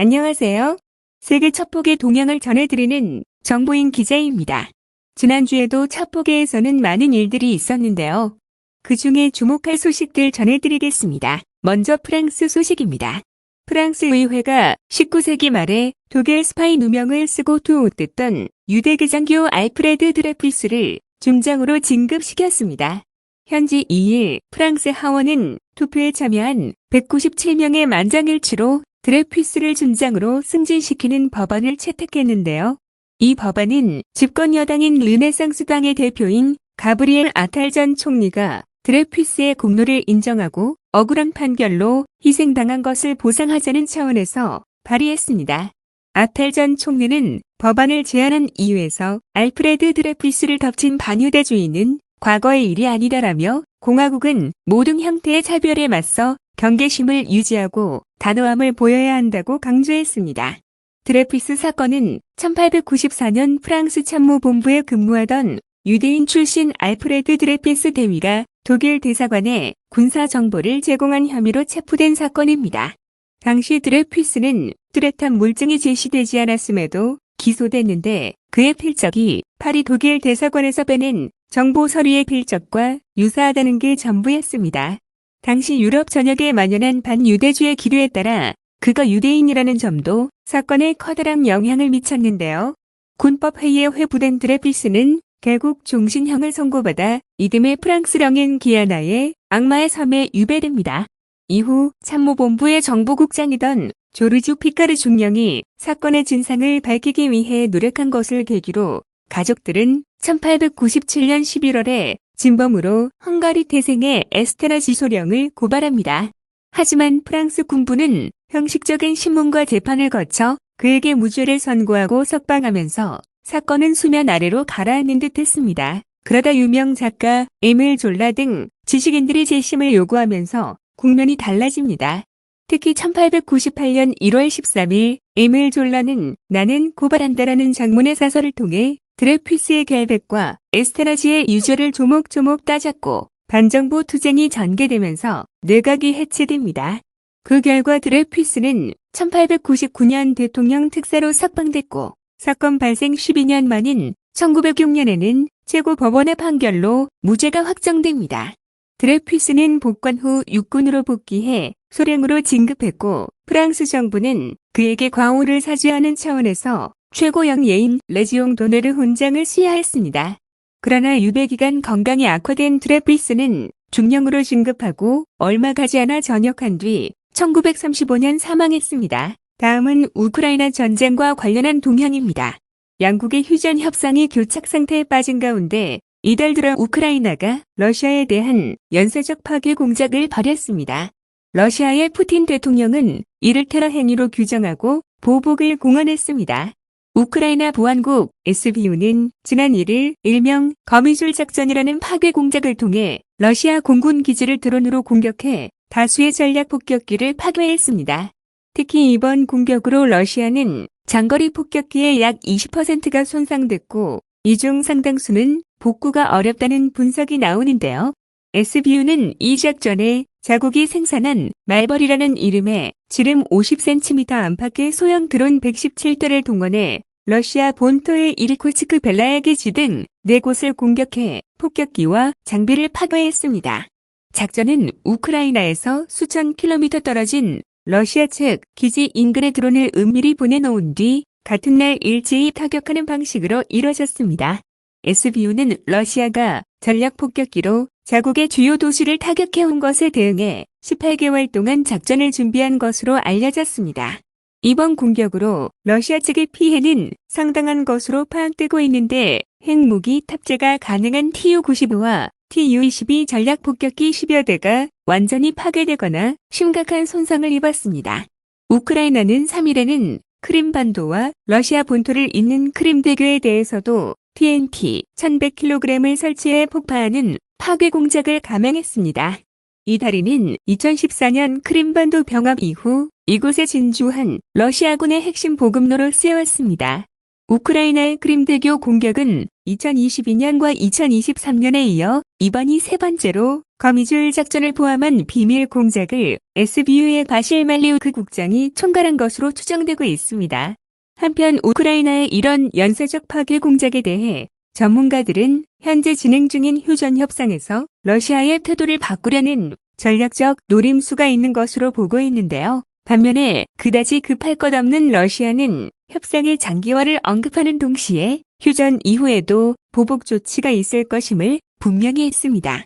안녕하세요. 세계 첩보계 동향을 전해드리는 정보인 기자입니다. 지난주에도 첩보계에서는 많은 일들이 있었는데요. 그 중에 주목할 소식들 전해드리겠습니다. 먼저 프랑스 소식입니다. 프랑스 의회가 19세기 말에 독일 스파이 누명을 쓰고 투옥됐던 유대 개장교 알프레드 드레피스를 중장으로 진급시켰습니다. 현지 2일 프랑스 하원은 투표에 참여한 197명의 만장일치로 드레피스를 중장으로 승진시키는 법안을 채택했는데요. 이 법안은 집권 여당인 르네상스 당의 대표인 가브리엘 아탈 전 총리가 드레피스의 공로를 인정하고 억울한 판결로 희생당한 것을 보상하자는 차원에서 발의했습니다. 아탈 전 총리는 법안을 제안한 이유에서 알프레드 드레피스를 덮친 반유대주의는 과거의 일이 아니다라며 공화국은 모든 형태의 차별에 맞서 경계심을 유지하고 단호함을 보여야 한다고 강조했습니다. 드레피스 사건은 1894년 프랑스 참모본부에 근무하던 유대인 출신 알프레드 드레피스 대위가 독일 대사관에 군사 정보를 제공한 혐의로 체포된 사건입니다. 당시 드레피스는 뚜렷한 물증이 제시되지 않았음에도 기소됐는데 그의 필적이 파리 독일 대사관에서 빼낸 정보 서류의 필적과 유사하다는 게 전부였습니다. 당시 유럽 전역에 만연한 반유대주의 기류에 따라 그가 유대인이라는 점도 사건에 커다란 영향을 미쳤는데요. 군법회의에 회부된 드레피스는 결국 종신형을 선고받아 이듬해 프랑스 령엔 기아나의 악마의 섬에 유배됩니다. 이후 참모본부의 정보국장이던 조르주 피카르 중령이 사건의 진상을 밝히기 위해 노력한 것을 계기로 가족들은 1897년 11월에 진범으로 헝가리 태생의 에스테라지 소령을 고발합니다. 하지만 프랑스 군부는 형식적인 신문과 재판을 거쳐 그에게 무죄를 선고하고 석방하면서 사건은 수면 아래로 가라앉는 듯 했습니다. 그러다 유명 작가 에밀 졸라 등 지식인들이 재심을 요구하면서 국면이 달라집니다. 특히 1898년 1월 13일 에밀 졸라는 나는 고발한다라는 장문의 사설을 통해 드레피스의 결백과 에스테라지의 유죄를 조목조목 따졌고 반정부 투쟁이 전개되면서 내각이 해체됩니다. 그 결과 드레피스는 1899년 대통령 특사로 석방됐고 사건 발생 12년 만인 1906년에는 최고법원의 판결로 무죄가 확정됩니다. 드레피스는 복관 후 육군으로 복귀해 소령으로 진급했고 프랑스 정부는 그에게 과오를 사죄하는 차원에서 최고령 예인 레지옹 도네르 훈장을 수여했습니다. 그러나 유배 기간 건강이 악화된 드레피스는 중령으로 진급하고 얼마 가지 않아 전역한 뒤 1935년 사망했습니다. 다음은 우크라이나 전쟁과 관련한 동향입니다. 양국의 휴전 협상이 교착 상태에 빠진 가운데 이달 들어 우크라이나가 러시아에 대한 연쇄적 파괴 공작을 벌였습니다. 러시아의 푸틴 대통령은 이를 테러 행위로 규정하고 보복을 공언했습니다. 우크라이나 보안국 SBU는 지난 1일 일명 거미줄 작전이라는 파괴 공작을 통해 러시아 공군 기지를 드론으로 공격해 다수의 전략 폭격기를 파괴했습니다. 특히 이번 공격으로 러시아는 장거리 폭격기의 약 20%가 손상됐고 이 중 상당수는 복구가 어렵다는 분석이 나오는데요. SBU는 이 작전에 자국이 생산한 말벌이라는 이름의 지름 50cm 안팎의 소형 드론 117대를 동원해 러시아 본토의 이르쿠츠크 벨라야 기지 등 4곳을 공격해 폭격기와 장비를 파괴했습니다. 작전은 우크라이나에서 수천 킬로미터 떨어진 러시아 측 기지 인근에 드론을 은밀히 보내놓은 뒤 같은 날 일제히 타격하는 방식으로 이뤄졌습니다. SBU는 러시아가 전략 폭격기로 자국의 주요 도시를 타격해온 것에 대응해 18개월 동안 작전을 준비한 것으로 알려졌습니다. 이번 공격으로 러시아 측의 피해는 상당한 것으로 파악되고 있는데 핵무기 탑재가 가능한 Tu-95와 Tu-22 전략 폭격기 10여 대가 완전히 파괴되거나 심각한 손상을 입었습니다. 우크라이나는 3일에는 크림반도와 러시아 본토를 잇는 크림대교에 대해서도 TNT 1100kg을 설치해 폭파하는 파괴 공작을 감행했습니다. 이달이는 2014년 크림반도 병합 이후 이곳에 진주한 러시아군의 핵심 보급로로 쓰여왔습니다. 우크라이나의 크림대교 공격은 2022년과 2023년에 이어 이번이 세 번째로 거미줄 작전을 포함한 비밀 공작을 SBU의 바실 말리우크 국장이 총괄한 것으로 추정되고 있습니다. 한편 우크라이나의 이런 연쇄적 파괴 공작에 대해 전문가들은 현재 진행 중인 휴전 협상에서 러시아의 태도를 바꾸려는 전략적 노림수가 있는 것으로 보고 있는데요. 반면에 그다지 급할 것 없는 러시아는 협상의 장기화를 언급하는 동시에 휴전 이후에도 보복 조치가 있을 것임을 분명히 했습니다.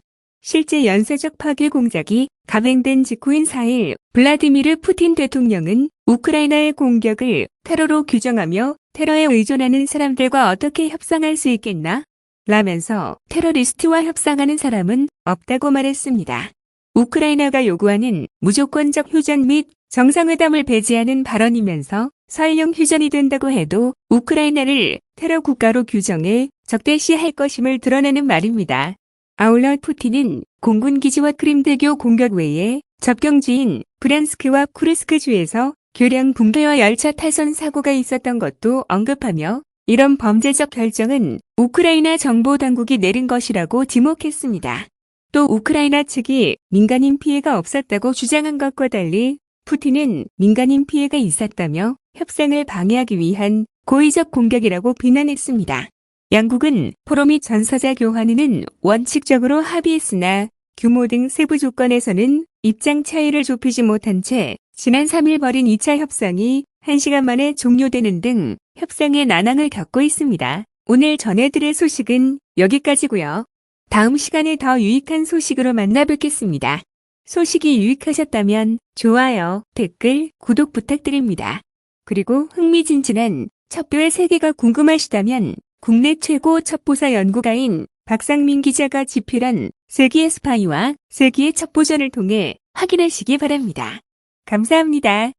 실제 연쇄적 파괴 공작이 감행된 직후인 4일 블라디미르 푸틴 대통령은 우크라이나의 공격을 테러로 규정하며 테러에 의존하는 사람들과 어떻게 협상할 수 있겠나? 라면서 테러리스트와 협상하는 사람은 없다고 말했습니다. 우크라이나가 요구하는 무조건적 휴전 및 정상회담을 배제하는 발언이면서 설령 휴전이 된다고 해도 우크라이나를 테러 국가로 규정해 적대시할 것임을 드러내는 말입니다. 아울러 푸틴은 공군 기지와 크림대교 공격 외에 접경지인 브란스크와 쿠르스크주에서 교량 붕괴와 열차 타선 사고가 있었던 것도 언급하며 이런 범죄적 결정은 우크라이나 정보 당국이 내린 것이라고 지목했습니다. 또 우크라이나 측이 민간인 피해가 없었다고 주장한 것과 달리 푸틴은 민간인 피해가 있었다며 협상을 방해하기 위한 고의적 공격이라고 비난했습니다. 양국은 포로 및 전사자 교환에는 원칙적으로 합의했으나 규모 등 세부 조건에서는 입장 차이를 좁히지 못한 채 지난 3일 벌인 2차 협상이 1시간 만에 종료되는 등 협상의 난항을 겪고 있습니다. 오늘 전해드릴 소식은 여기까지고요. 다음 시간에 더 유익한 소식으로 만나 뵙겠습니다. 소식이 유익하셨다면 좋아요, 댓글, 구독 부탁드립니다. 그리고 흥미진진한 첩보의 세계가 궁금하시다면 국내 최고 첩보사 연구가인 박상민 기자가 집필한 세기의 스파이와 세기의 첩보전을 통해 확인하시기 바랍니다. 감사합니다.